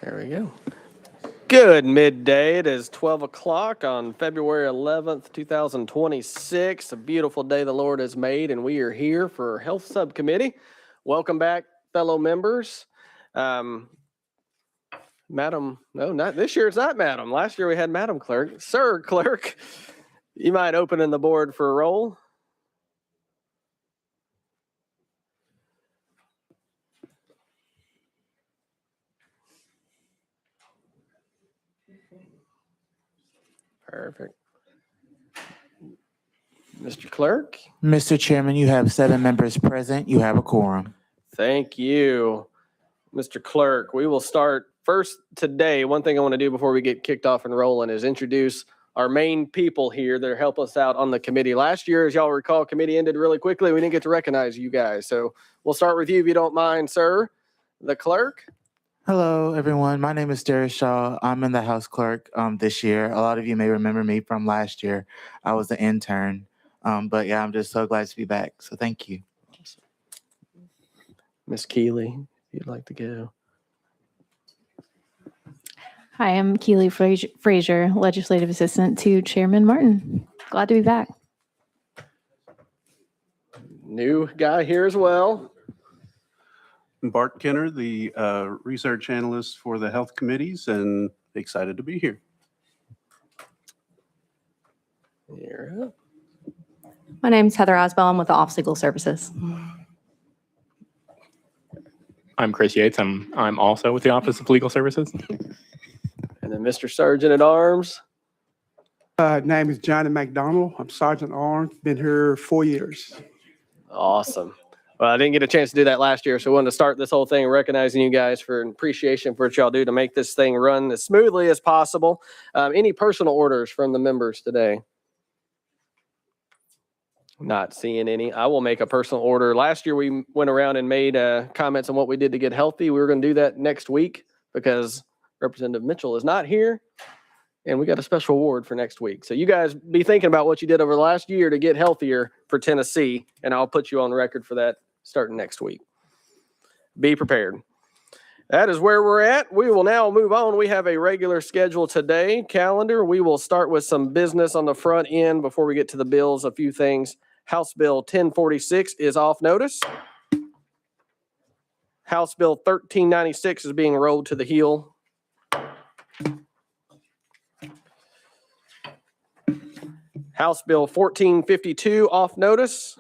There we go. Good midday. It is 12 o'clock on February 11th, 2026. A beautiful day the Lord has made, and we are here for Health Subcommittee. Welcome back, fellow members. Madam, no, not this year. It's not Madam. Last year we had Madam Clerk. Sir Clerk, you might open in the board for a roll. Perfect. Mr. Clerk? Mr. Chairman, you have 7 members present. You have a quorum. Thank you, Mr. Clerk. We will start first today. One thing I want to do before we get kicked off and rolling is introduce our main people here that help us out on the committee. Last year, as y'all recall, committee ended really quickly. We didn't get to recognize you guys. So we'll start with you if you don't mind, sir. The clerk. Hello, everyone. My name is Darius Shaw. I'm in the House Clerk this year. A lot of you may remember me from last year. I was the intern. But yeah, I'm just so glad to be back. So thank you. Miss Keeley, if you'd like to go. Hi, I'm Keeley Frazier, Legislative Assistant to Chairman Martin. Glad to be back. New guy here as well. Bart Kenner, the research analyst for the health committees, and excited to be here. You're up. My name's Heather Osbell. I'm with the Office of Legal Services. I'm Chris Yates. I'm also with the Office of Legal Services. And then Mr. Sergeant at Arms. Name is Johnny McDonald. I'm Sergeant at Arms. Been here 4 years. Awesome. Well, I didn't get a chance to do that last year, so I wanted to start this whole thing recognizing you guys for an appreciation for what y'all do to make this thing run as smoothly as possible. Any personal orders from the members today? Not seeing any. I will make a personal order. Last year, we went around and made comments on what we did to get healthy. We were going to do that next week because Representative Mitchell is not here, and we got a special award for next week. So you guys be thinking about what you did over the last year to get healthier for Tennessee, and I'll put you on record for that starting next week. Be prepared. That is where we're at. We will now move on. We have a regular schedule today. Calendar. We will start with some business on the front end before we get to the bills. A few things. House Bill 1046 is off notice. House Bill 1396 is being rolled to the heel. House Bill 1452 off notice.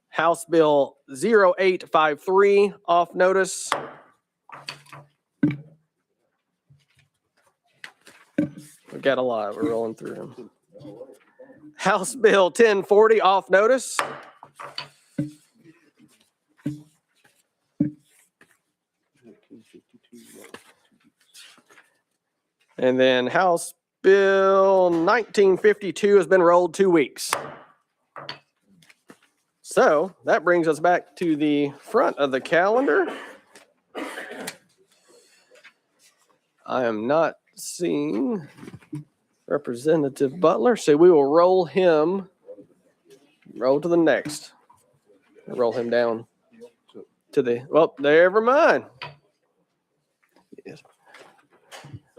House Bill 0853 off notice. We've got a lot. We're rolling through them. House Bill 1040 off notice. And then House Bill 1952 has been rolled 2 weeks. So that brings us back to the front of the calendar. I am not seeing Representative Butler, so we will roll to the next. Roll him down to the, well, never mind. Yes.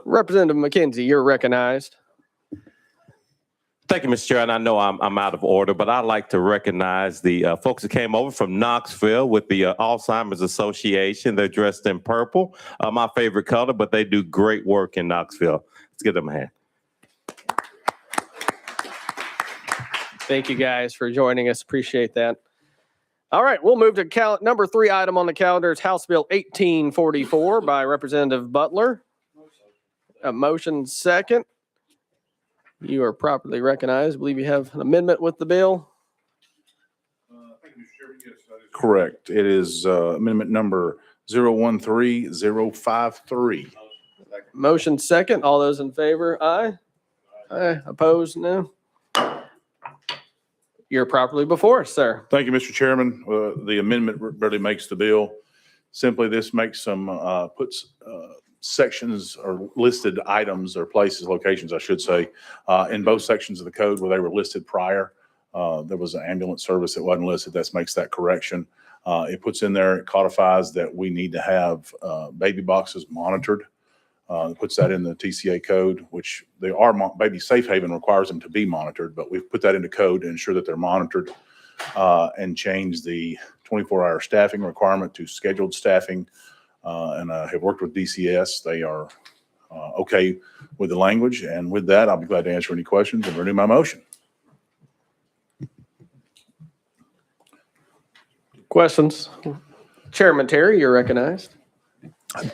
Representative McKenzie, you're recognized. Thank you, Mr. Chair. And I know I'm out of order, but I'd like to recognize the folks that came over from Knoxville with the Alzheimer's Association. They're dressed in purple, my favorite color, but they do great work in Knoxville. Let's give them a hand. Thank you guys for joining us. Appreciate that. All right, we'll move to number 3 item on the calendar. It's House Bill 1844 by Representative Butler. A motion second. You are properly recognized. I believe you have an amendment with the bill. Thank you, Mr. Chairman. Yes, that is correct. It is amendment number 013053. Motion second. All those in favor? Aye. Aye. Opposed? No. You're properly before us, sir. Thank you, Mr. Chairman. The amendment barely makes the bill. Simply, this makes some puts sections or listed items or places, locations, I should say, in both sections of the code where they were listed prior. There was an ambulance service that wasn't listed. That makes that correction. It puts in there, it codifies that we need to have baby boxes monitored. It puts that in the TCA code, which they are, Baby Safe Haven requires them to be monitored, but we've put that into code to ensure that they're monitored, and change the 24-hour staffing requirement to scheduled staffing. And I have worked with DCS. They are okay with the language. And with that, I'll be glad to answer any questions and renew my motion. Questions? Chairman Terry, you're recognized.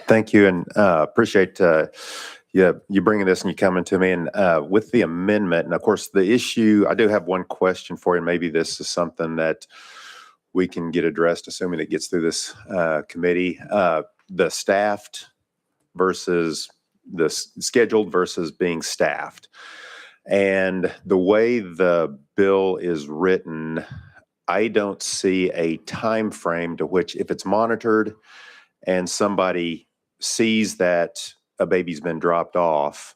Thank you, and appreciate you bringing this and you coming to me. And with the amendment, and of course, the issue, I do have one question for you. Maybe this is something that we can get addressed, assuming it gets through this committee. The staffed versus the scheduled versus being staffed. And the way the bill is written, I don't see a time frame to which, if it's monitored and somebody sees that a baby's been dropped off,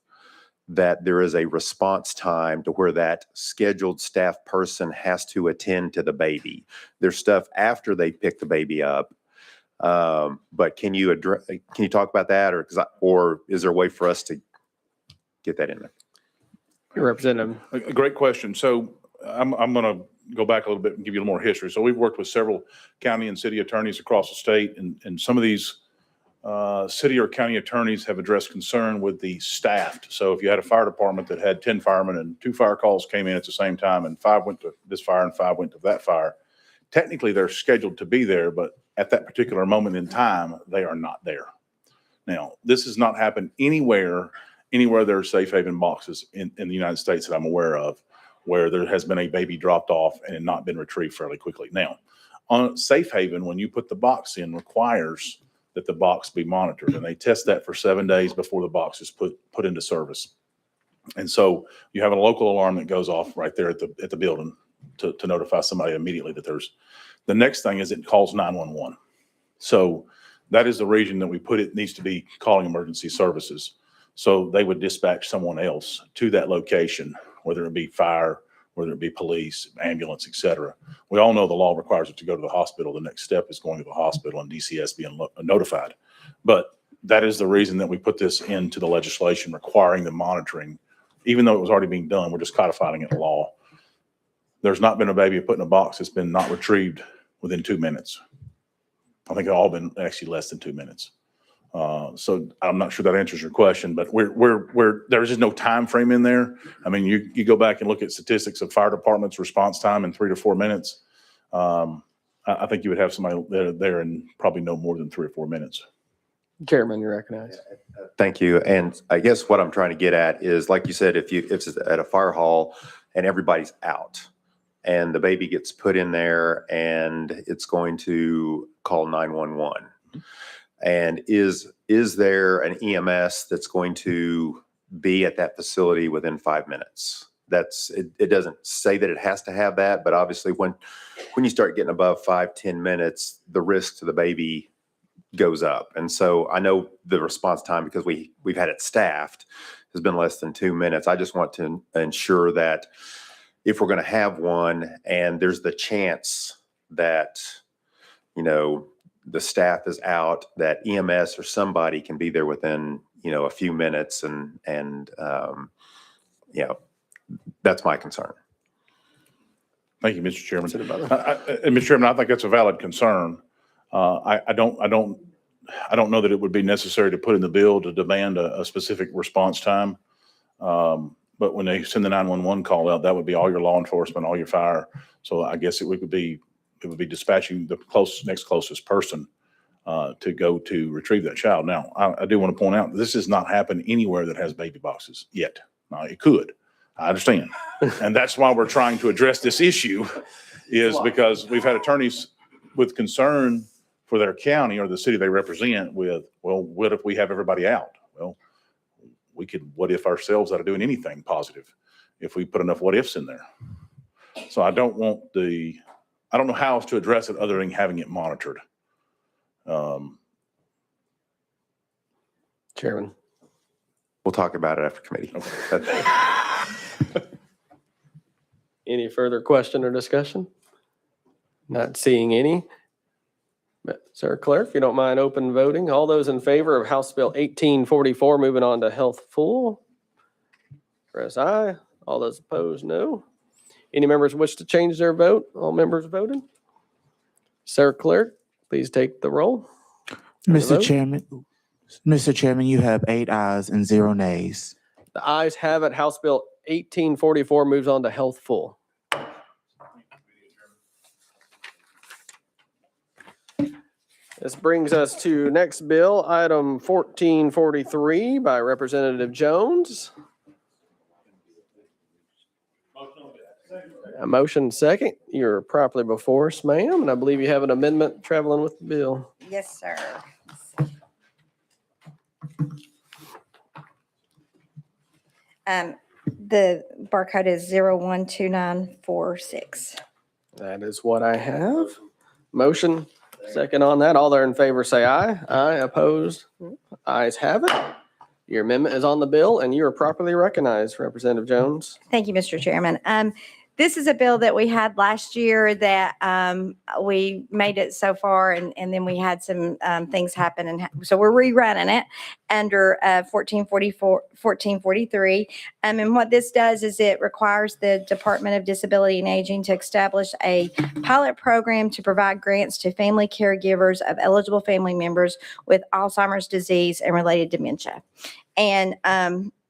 that there is a response time to where that scheduled staff person has to attend to the baby. There's stuff after they pick the baby up. But can you talk about that, or is there a way for us to get that in there? Representative. A great question. So I'm going to go back a little bit and give you a little more history. So we've worked with several county and city attorneys across the state, and some of these city or county attorneys have addressed concern with the staffed. So if you had a fire department that had 10 firemen and 2 fire calls came in at the same time, and 5 went to this fire and 5 went to that fire, technically they're scheduled to be there, but at that particular moment in time, they are not there. Now, this has not happened anywhere there are safe haven boxes in the United States that I'm aware of, where there has been a baby dropped off and not been retrieved fairly quickly. Now, on safe haven, when you put the box in, requires that the box be monitored, and they test that for 7 days before the box is put into service. And so you have a local alarm that goes off right there at the building to notify somebody immediately that there's. The next thing is it calls 911. So that is the reason that we put it needs to be calling emergency services. So they would dispatch someone else to that location, whether it be fire, whether it be police, ambulance, et cetera. We all know the law requires it to go to the hospital. The next step is going to the hospital and DCS being notified. But that is the reason that we put this into the legislation requiring the monitoring. Even though it was already being done, we're just codifying it in law. There's not been a baby put in a box that's been not retrieved within 2 minutes. I think they've all been actually less than 2 minutes. So I'm not sure that answers your question, but there's just no time frame in there. I mean, you go back and look at statistics of fire departments' response time in 3 to 4 minutes. I think you would have somebody there in probably no more than 3 or 4 minutes. Chairman, you're recognized. Thank you. And I guess what I'm trying to get at is, like you said, if it's at a fire hall and everybody's out and the baby gets put in there and it's going to call 911. And is there an EMS that's going to be at that facility within 5 minutes? It doesn't say that it has to have that, but obviously when you start getting above 5-10 minutes, the risk to the baby goes up. And so I know the response time, because we've had it staffed, has been less than 2 minutes. I just want to ensure that if we're going to have one and there's the chance that, the staff is out, that EMS or somebody can be there within, a few minutes and that's my concern. Thank you, Mr. Chairman. Mr. Chairman, I think that's a valid concern. I don't know that it would be necessary to put in the bill to demand a specific response time. But when they send the 911 call out, that would be all your law enforcement, all your fire. So I guess it would be dispatching the next closest person to go to retrieve that child. Now, I do want to point out, this has not happened anywhere that has baby boxes yet. Now, it could. I understand. And that's why we're trying to address this issue, is because we've had attorneys with concern for their county or the city they represent with, well, what if we have everybody out? Well, we could what if ourselves out of doing anything positive if we put enough what ifs in there. So I don't know how else to address it other than having it monitored. Chairman. We'll talk about it after committee. Okay. Any further question or discussion? Not seeing any. Sir Clerk, if you don't mind open voting, all those in favor of House Bill 1844 moving on to health full, press aye. All those opposed, no. Any members wish to change their vote? All members voted. Sir Clerk, please take the roll. And the vote. Mr. Chairman, you have 8 ayes and 0 nays. The ayes have it. House Bill 1844 moves on to health full. This brings us to next bill, item 1443 by Representative Jones. A motion second. You're properly before us, ma'am, and I believe you have an amendment traveling with the bill. Yes, sir. The barcode is 012946. That is what I have. Motion second on that. All there in favor say aye. Aye, opposed. Ayes have it. Your amendment is on the bill and you are properly recognized, Representative Jones. Thank you, Mr. Chairman. This is a bill that we had last year that we made it so far, and then we had some things happen, and so we're rerunning it under 1443. And what this does is it requires the Department of Disability and Aging to establish a pilot program to provide grants to family caregivers of eligible family members with Alzheimer's disease and related dementia. And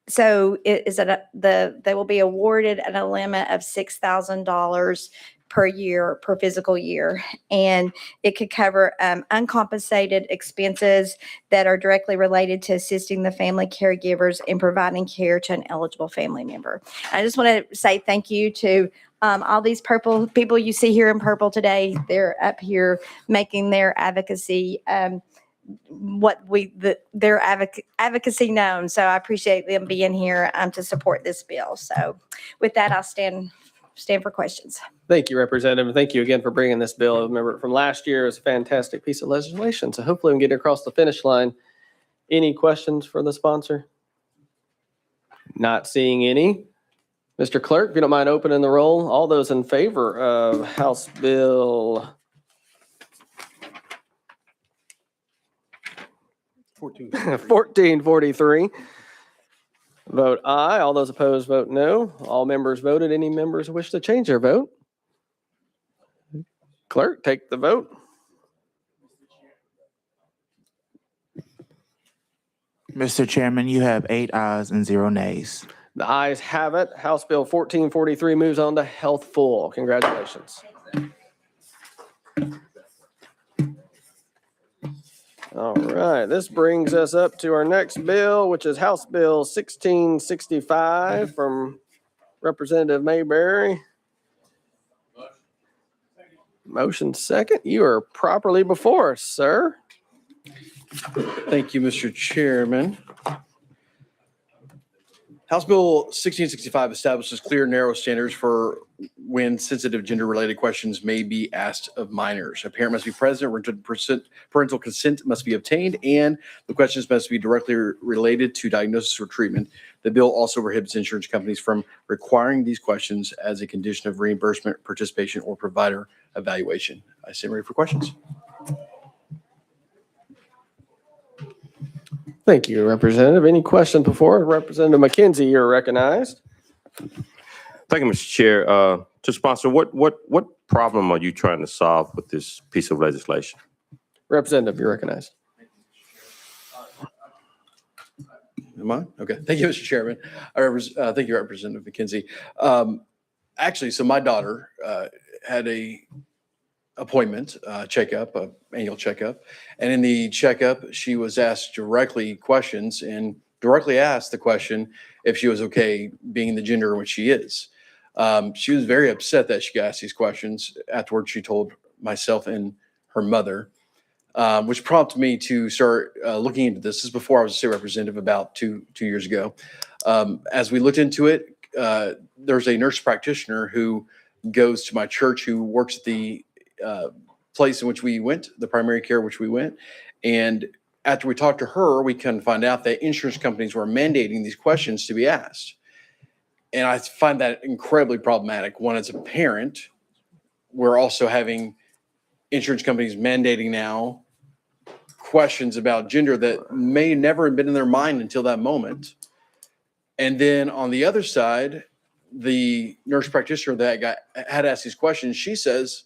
so it is they will be awarded at a limit of $6,000 per year, per physical year. And it could cover uncompensated expenses that are directly related to assisting the family caregivers in providing care to an eligible family member. I just want to say thank you to all these purple people you see here in purple today. They're up here making their advocacy their advocacy known. So I appreciate them being here to support this bill. So with that, I'll stand for questions. Thank you, Representative. And thank you again for bringing this bill. I remember from last year. It was a fantastic piece of legislation. So hopefully we can get it across the finish line. Any questions for the sponsor? Not seeing any. Mr. Clerk, if you don't mind opening the roll, all those in favor of House Bill 1443. Vote aye. All those opposed vote no. All members voted. Any members wish to change their vote? Clerk, take the vote. Mr. Chairman, you have 8 ayes and 0 nays. The ayes have it. House Bill 1443 moves on to health full. Congratulations. All right, this brings us up to our next bill, which is House Bill 1665 from Representative Mayberry. Motion second. You are properly before us, sir. Thank you, Mr. Chairman. House Bill 1665 establishes clear, narrow standards for when sensitive gender-related questions may be asked of minors. A parent must be present, parental consent must be obtained, and the questions must be directly related to diagnosis or treatment. The bill also prohibits insurance companies from requiring these questions as a condition of reimbursement, participation, or provider evaluation. I stand ready for questions. Thank you, Representative. Any questions before? Representative McKenzie, you're recognized. Thank you, Mr. Chair. To sponsor, what problem are you trying to solve with this piece of legislation? Representative, you're recognized. Am I? Okay. Thank you, Mr. Chairman. Thank you, Representative McKenzie. Actually, so my daughter had a appointment, checkup, annual checkup. And in the checkup, she was asked directly questions and directly asked the question if she was okay being the gender in which she is. She was very upset that she got asked these questions. Afterwards, she told myself and her mother, which prompted me to start looking into this. This is before I was a state representative about two years ago. As we looked into it, there's a nurse practitioner who goes to my church who works at the place in which we went, the primary care in which we went. And after we talked to her, we can find out that insurance companies were mandating these questions to be asked. And I find that incredibly problematic. One, as a parent, we're also having insurance companies mandating now questions about gender that may never have been in their mind until that moment. And then on the other side, the nurse practitioner that had asked these questions, she says,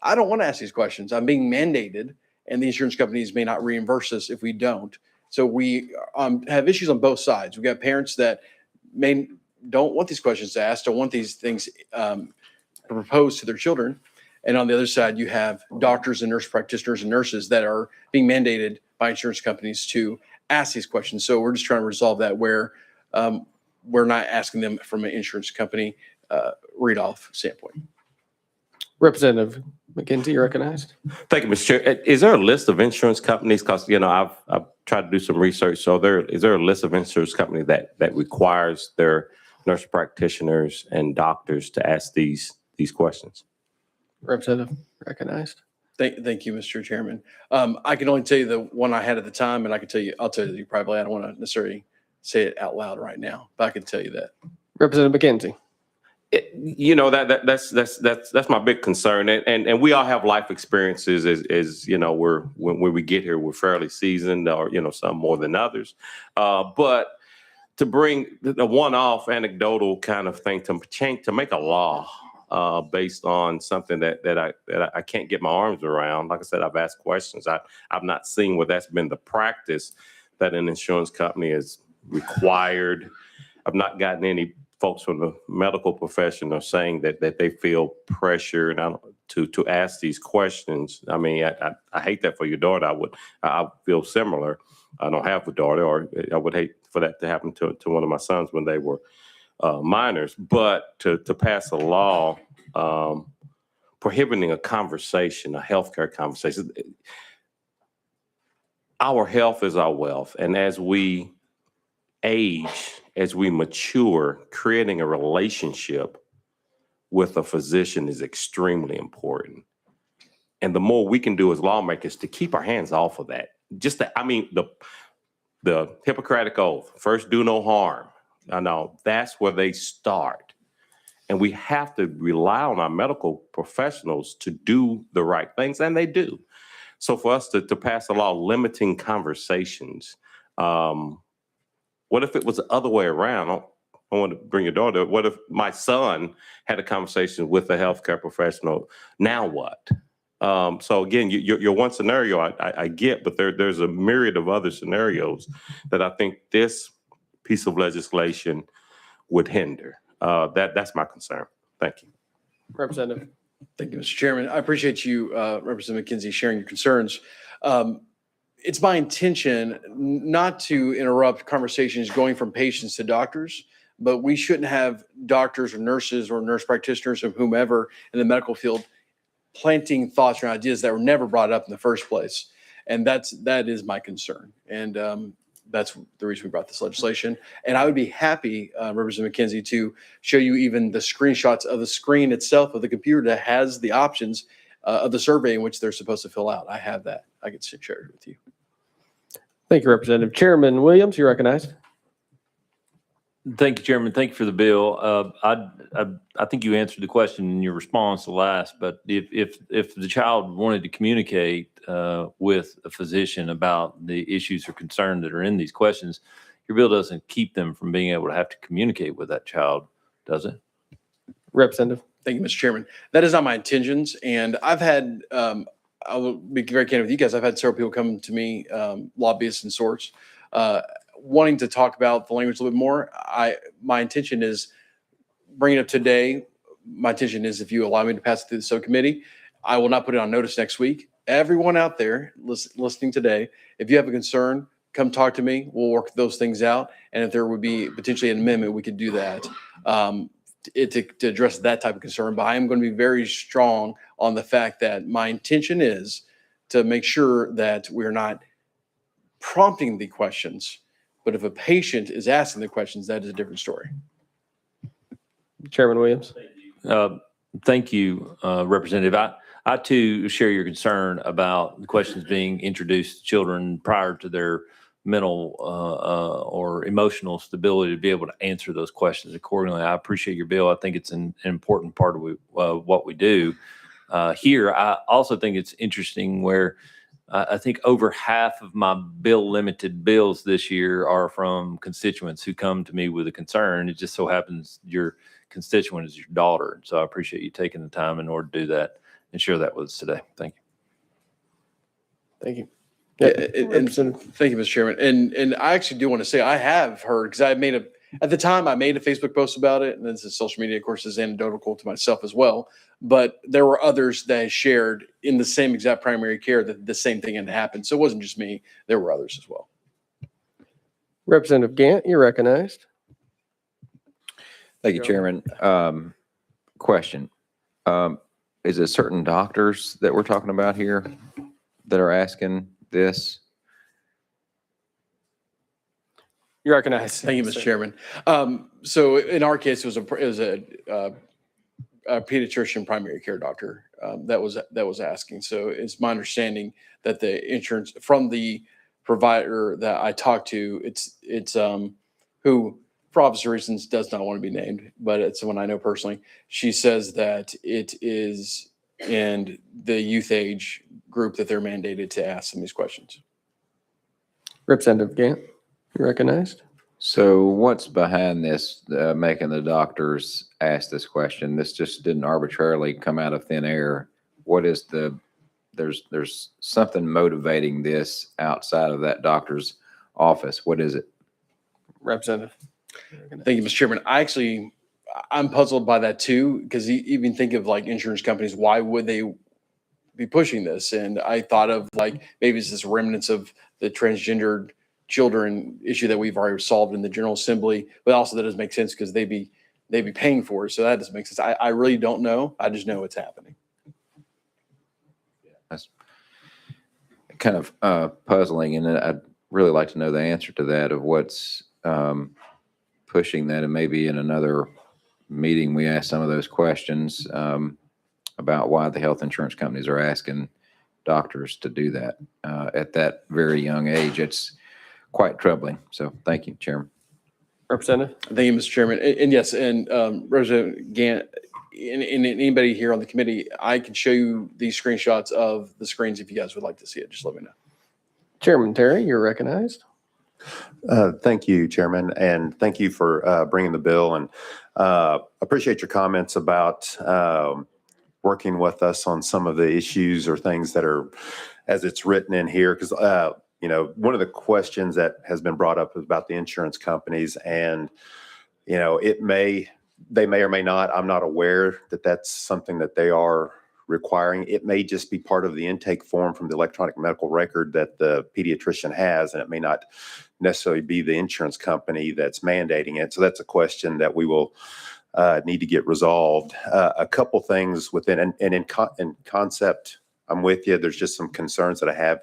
I don't want to ask these questions. I'm being mandated, and the insurance companies may not reimburse us if we don't. So we have issues on both sides. We've got parents that don't want these questions asked, don't want these things proposed to their children. And on the other side, you have doctors and nurse practitioners and nurses that are being mandated by insurance companies to ask these questions. So we're just trying to resolve that where we're not asking them from an insurance company read-off standpoint. Representative McKenzie, you're recognized. Thank you, Mr. Chair. Is there a list of insurance companies? Because, I've tried to do some research. So is there a list of insurance companies that requires their nurse practitioners and doctors to ask these questions? Representative recognized. Thank you, Mr. Chairman. I can only tell you the one I had at the time, and I'll tell you privately. I don't want to necessarily say it out loud right now, but I can tell you that. Representative McKenzie. That's my big concern, and we all have life experiences. As when we get here, we're fairly seasoned, or some more than others. But to bring the one-off anecdotal kind of thing to make a law based on something that I can't get my arms around. Like I said, I've asked questions. I've not seen where that's been the practice that an insurance company is required. I've not gotten any folks from the medical profession are saying that they feel pressure to ask these questions. I mean, I hate that for your daughter. I feel similar. I don't have a daughter, or I would hate for that to happen to one of my sons when they were minors. But to pass a law prohibiting a conversation, a healthcare conversation. Our health is our wealth, and as we age, as we mature, creating a relationship with a physician is extremely important. And the more we can do as lawmakers to keep our hands off of that. The Hippocratic Oath, first do no harm. I know that's where they start. And we have to rely on our medical professionals to do the right things, and they do. So for us to pass a law limiting conversations, what if it was the other way around? I want to bring your daughter. What if my son had a conversation with a healthcare professional? Now what? So again, your one scenario I get, but there's a myriad of other scenarios that I think this piece of legislation would hinder. That's my concern. Thank you. Representative. Thank you, Mr. Chairman. I appreciate you, Representative McKenzie, sharing your concerns. It's my intention not to interrupt conversations going from patients to doctors, but we shouldn't have doctors or nurses or nurse practitioners or whomever in the medical field planting thoughts or ideas that were never brought up in the first place. And that is my concern. And that's the reason we brought this legislation. And I would be happy, Representative McKenzie, to show you even the screenshots of the screen itself of the computer that has the options of the survey in which they're supposed to fill out. I have that. I can share it with you. Thank you, Representative. Chairman Williams, you're recognized. Thank you, Chairman. Thank you for the bill. I think you answered the question in your response to last, but if the child wanted to communicate with a physician about the issues or concerns that are in these questions, your bill doesn't keep them from being able to have to communicate with that child, does it? Representative. Thank you, Mr. Chairman. That is not my intentions. And I've had, I will be very candid with you guys. I've had several people come to me, lobbyists and sorts, wanting to talk about the language a little bit more. My intention is bringing it up today. My intention is, if you allow me to pass it through the subcommittee, I will not put it on notice next week. Everyone out there listening today, if you have a concern, come talk to me. We'll work those things out. And if there would be potentially an amendment, we could do that to address that type of concern. But I am going to be very strong on the fact that my intention is to make sure that we're not prompting the questions. But if a patient is asking the questions, that is a different story. Chairman Williams. Thank you, Representative. I too share your concern about the questions being introduced to children prior to their mental or emotional stability to be able to answer those questions accordingly. I appreciate your bill. I think it's an important part of what we do. Here, I also think it's interesting where I think over half of my bill limited bills this year are from constituents who come to me with a concern. It just so happens your constituent is your daughter. So I appreciate you taking the time in order to do that and share that with us today. Thank you. Thank you. Yeah, Yeah, and thank you, Mr. Chairman. And I actually do want to say I have heard, because at the time I made a Facebook post about it, and this is social media, of course, is anecdotal to myself as well. But there were others that shared in the same exact primary care that the same thing had happened. So it wasn't just me, there were others as well. Representative Gant, you're recognized. Thank you, Chairman. Question. Is it certain doctors that we're talking about here that are asking this? You're recognized. Thank you, Mr. Chairman. So in our case, it was a pediatrician primary care doctor that was asking. So it's my understanding that the insurance from the provider that I talked to, it's who for obvious reasons does not want to be named, but it's someone I know personally. She says that it is in the youth age group that they're mandated to ask some of these questions. Representative Gant, you're recognized. So what's behind this, making the doctors ask this question? This just didn't arbitrarily come out of thin air. What is there's something motivating this outside of that doctor's office. What is it? Representative. Thank you, Mr. Chairman. I'm puzzled by that too, because you even think of like insurance companies, why would they be pushing this? And I thought of like, maybe it's this remnants of the transgendered children issue that we've already solved in the General Assembly, but also that doesn't make sense because they'd be paying for it. So that doesn't make sense. I really don't know. I just know it's happening. That's kind of puzzling, and I'd really like to know the answer to that, of what's pushing that, and maybe in another meeting we ask some of those questions about why the health insurance companies are asking doctors to do that at that very young age. It's quite troubling. So thank you, Chairman. Representative. Thank you, Mr. Chairman. And yes, and Representative Gant, and anybody here on the committee, I can show you these screenshots of the screens if you guys would like to see it. Just let me know. Chairman Terry, you're recognized. Thank you, Chairman, and thank you for bringing the bill, and appreciate your comments about working with us on some of the issues or things that are as it's written in here, because one of the questions that has been brought up is about the insurance companies, and they may or may not. I'm not aware that that's something that they are requiring. It may just be part of the intake form from the electronic medical record that the pediatrician has, and it may not necessarily be the insurance company that's mandating it. So that's a question that we will need to get resolved. A couple things within, and in concept, I'm with you. There's just some concerns that I have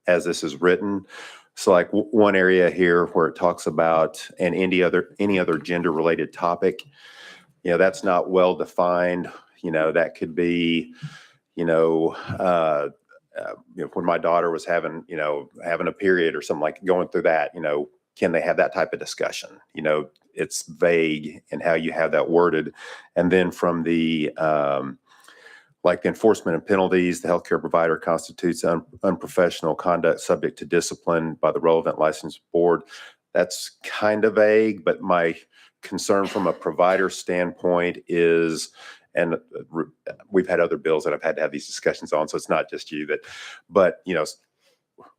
as this is written. So like one area here where it talks about and any other gender related topic, that's not well defined. That could be, when my daughter was having a period or something, like going through that, can they have that type of discussion? It's vague in how you have that worded. And then from the, like the enforcement and penalties, the healthcare provider constitutes unprofessional conduct subject to discipline by the relevant licensed board. That's kind of vague, but my concern from a provider standpoint is, and we've had other bills that I've had to have these discussions on, so it's not just you but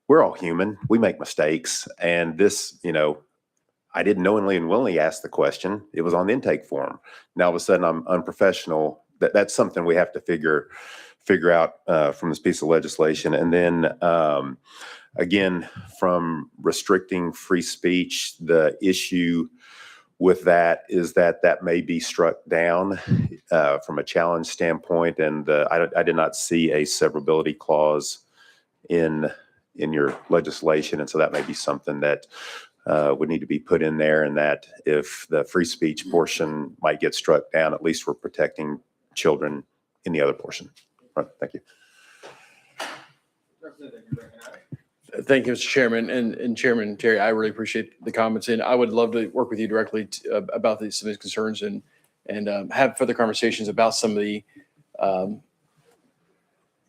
we're all human. We make mistakes, and this, I didn't knowingly and willingly ask the question. It was on the intake form. Now all of a sudden I'm unprofessional. That's something we have to figure out from this piece of legislation. And then again, from restricting free speech, the issue with that is that may be struck down from a challenge standpoint. And I did not see a severability clause in your legislation. And so that may be something that would need to be put in there, and that if the free speech portion might get struck down, at least we're protecting children in the other portion. All right, thank you. Thank you, Mr. Chairman. And Chairman Terry, I really appreciate the comments, and I would love to work with you directly about some of these concerns and have further conversations about some of the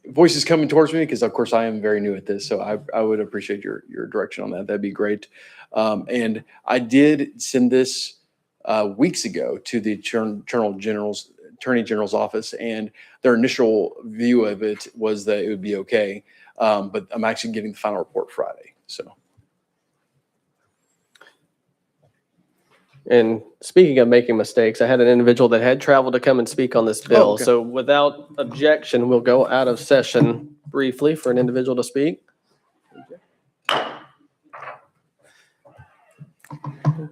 voices coming towards me, because of course I am very new at this. So I would appreciate your direction on that. That'd be great. And I did send this weeks ago to the Attorney General's office, and their initial view of it was that it would be okay. But I'm actually getting the final report Friday. So. And speaking of making mistakes, I had an individual that had traveled to come and speak on this bill. okay. So without objection, we'll go out of session briefly for an individual to speak.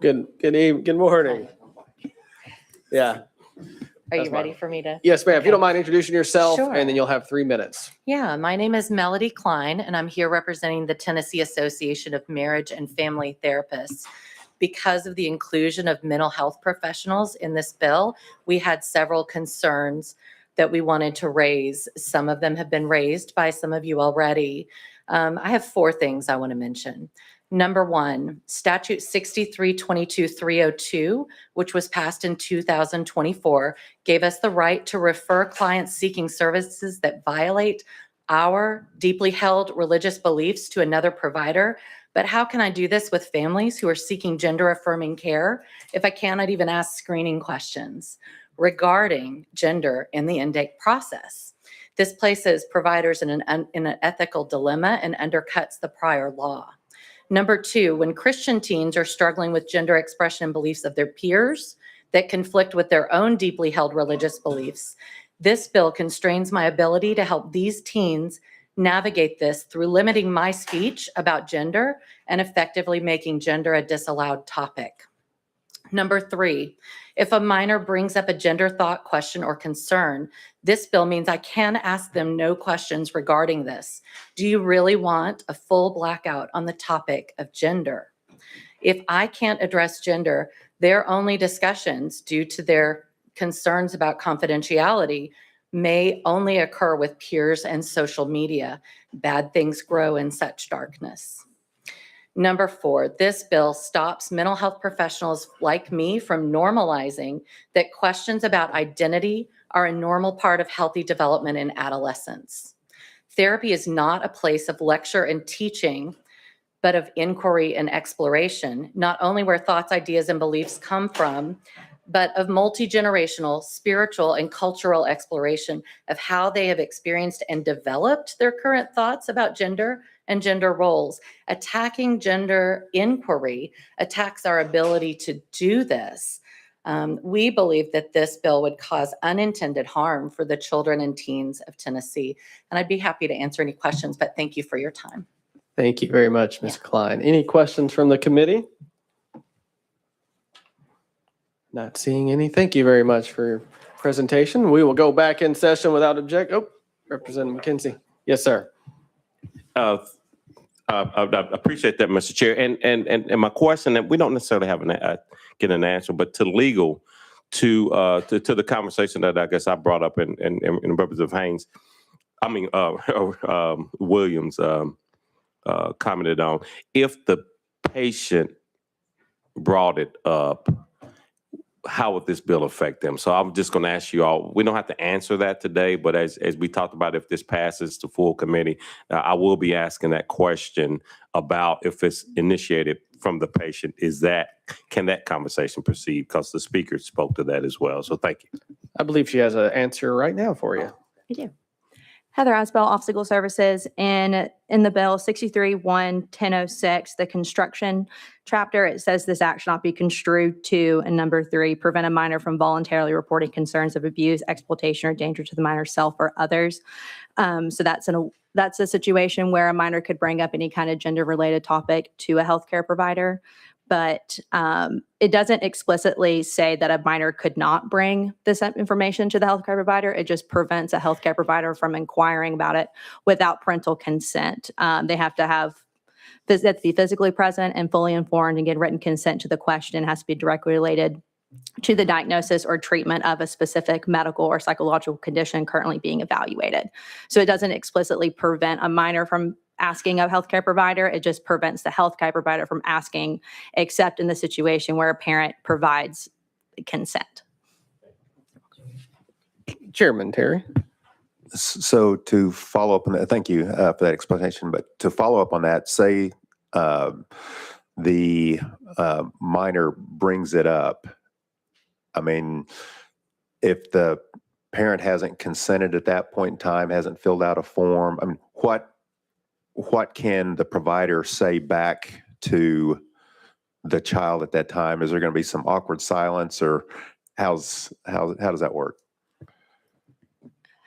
Good morning. Yeah. Are you That's ready fine. for me to? Yes, ma'am. If you don't mind introducing yourself, Sure. and then you'll have 3 minutes. Yeah, my name is Melody Klein, and I'm here representing the Tennessee Association of Marriage and Family Therapists. Because of the inclusion of mental health professionals in this bill, we had several concerns that we wanted to raise. Some of them have been raised by some of you already. I have 4 things I want to mention. Number 1, Statute 6322-302, which was passed in 2024, gave us the right to refer clients seeking services that violate our deeply held religious beliefs to another provider. But how can I do this with families who are seeking gender-affirming care if I cannot even ask screening questions regarding gender in the intake process? This places providers in an ethical dilemma and undercuts the prior law. Number 2, when Christian teens are struggling with gender expression and beliefs of their peers that conflict with their own deeply held religious beliefs, this bill constrains my ability to help these teens navigate this through limiting my speech about gender and effectively making gender a disallowed topic. Number 3, if a minor brings up a gender thought, question, or concern, this bill means I can ask them no questions regarding this. Do you really want a full blackout on the topic of gender? If I can't address gender, their only discussions due to their concerns about confidentiality may only occur with peers and social media. Bad things grow in such darkness. Number 4, this bill stops mental health professionals like me from normalizing that questions about identity are a normal part of healthy development in adolescence. Therapy is not a place of lecture and teaching, but of inquiry and exploration, not only where thoughts, ideas, and beliefs come from, but of multi-generational, spiritual, and cultural exploration of how they have experienced and developed their current thoughts about gender and gender roles. Attacking gender inquiry attacks our ability to do this. We believe that this bill would cause unintended harm for the children and teens of Tennessee. And I'd be happy to answer any questions, but thank you for your time. Thank you very much, Ms. Klein. Any questions from the committee? Not seeing any. Thank you very much for your presentation. We will go back in session without objection. Oh, Representative McKenzie. Yes, sir. I appreciate that, Mr. Chair. And my question that we don't necessarily have get an answer, but to legal, to the conversation that I guess I brought up in Representative Haynes, Williams commented on, if the patient brought it up, how would this bill affect them? So I'm just going to ask you all, we don't have to answer that today, but as we talked about, if this passes to full committee, I will be asking that question about if it's initiated from the patient, can that conversation proceed? Because the speaker spoke to that as well. So thank you. I believe she has an answer right now for you. I do. Heather Asbell, Office of Legal Services. In the bill 63-1-1006, the construction chapter, it says this act should not be construed to, and number 3, prevent a minor from voluntarily reporting concerns of abuse, exploitation, or danger to the minor's self or others. So that's a situation where a minor could bring up any kind of gender-related topic to a healthcare provider. But it doesn't explicitly say that a minor could not bring this information to the healthcare provider. It just prevents a healthcare provider from inquiring about it without parental consent. They have to be physically present and fully informed and get written consent to the question. It has to be directly related to the diagnosis or treatment of a specific medical or psychological condition currently being evaluated. So it doesn't explicitly prevent a minor from asking a healthcare provider. It just prevents the healthcare provider from asking, except in the situation where a parent provides consent. Chairman Terry. So to follow up on that, thank you for that explanation, but to follow up on that, say the minor brings it up. I mean, if the parent hasn't consented at that point in time, hasn't filled out a form, I mean, what can the provider say back to the child at that time? Is there going to be some awkward silence, or how does that work?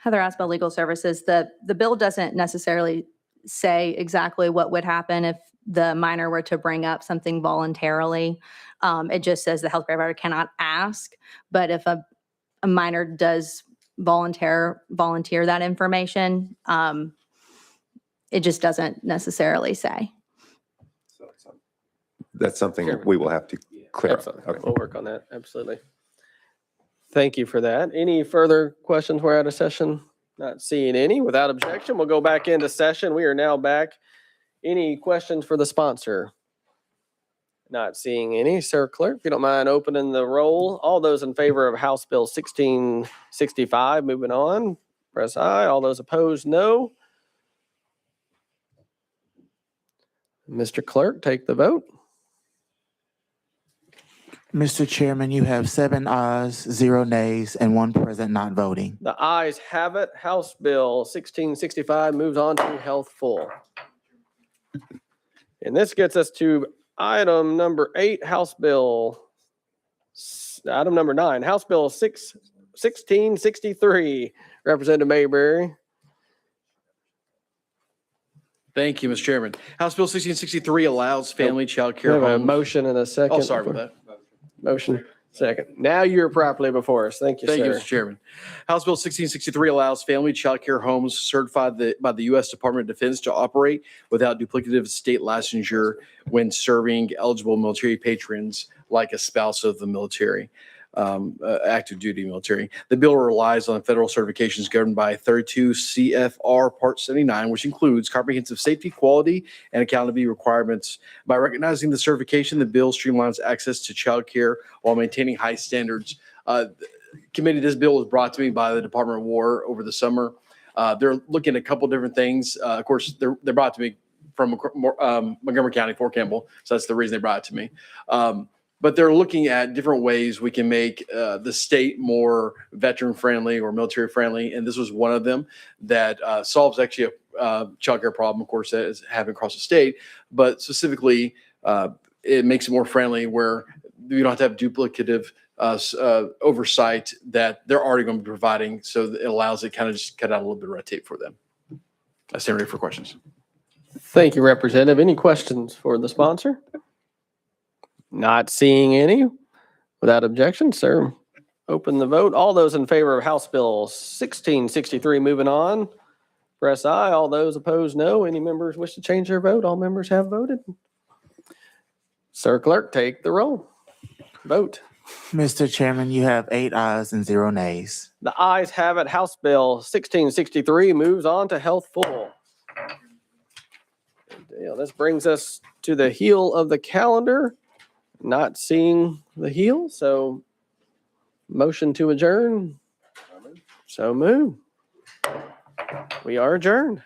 Heather Asbell, Legal Services. The bill doesn't necessarily say exactly what would happen if the minor were to bring up something voluntarily. It just says the health provider cannot ask, but if a minor does volunteer that information, it just doesn't necessarily say. That's something Chairman. we will have to clear up. Absolutely. Okay. We'll work on that. Absolutely. Thank you for that. Any further questions? We're out of session. Not seeing any. Without objection, we'll go back into session. We are now back. Any questions for the sponsor? Not seeing any. Sir Clerk, if you don't mind opening the roll. All those in favor of House Bill 1665, moving on, press aye. All those opposed, no. Mr. Clerk, take the vote. Mr. Chairman, you have 7 ayes, 0 nays, and 1 present not voting. The ayes have it. House Bill 1665 moves on to health full. And this gets us to item number 8, item number 9, House Bill 1663. Representative Mayberry. Thank you, Mr. Chairman. House Bill 1663 allows family child We care have a homes. motion and a second. Oh, sorry about that. Motion, second. Now you're properly before us. Thank you, Thank you, sir. Mr. Chairman. House Bill 1663 allows family child care homes certified by the U.S. Department of Defense to operate without duplicative state licensure when serving eligible military patrons like a spouse of the military, active duty military. The bill relies on federal certifications governed by 32 CFR Part 79, which includes comprehensive safety, quality, and accountability requirements. By recognizing the certification, the bill streamlines access to child care while maintaining high standards. Committee, this bill was brought to me by the Department of War over the summer. They're looking at a couple different things. Of course, they're brought to me from Montgomery County, Fort Campbell, so that's the reason they brought it to me. But they're looking at different ways we can make the state more veteran-friendly or military-friendly, and this was one of them that solves actually a child care problem, of course, that is happening across the state, but specifically, it makes it more friendly where you don't have to have duplicative oversight that they're already going to be providing, so it allows it kind of just cut out a little bit of red tape for them. I stand ready for questions. Thank you, Representative. Any questions for the sponsor? Not seeing any. Without objection, sir, open the vote. All those in favor of House Bill 1663, moving on, press aye. All those opposed, no. Any members wish to change their vote? All members have voted. Sir Clerk, take the roll. Vote. Mr. Chairman, you have 8 ayes and 0 nays. The ayes have it. House Bill 1663 moves on to health full. This brings us to the heel of the calendar. Not seeing the heel, so motion to adjourn. So move. We are adjourned.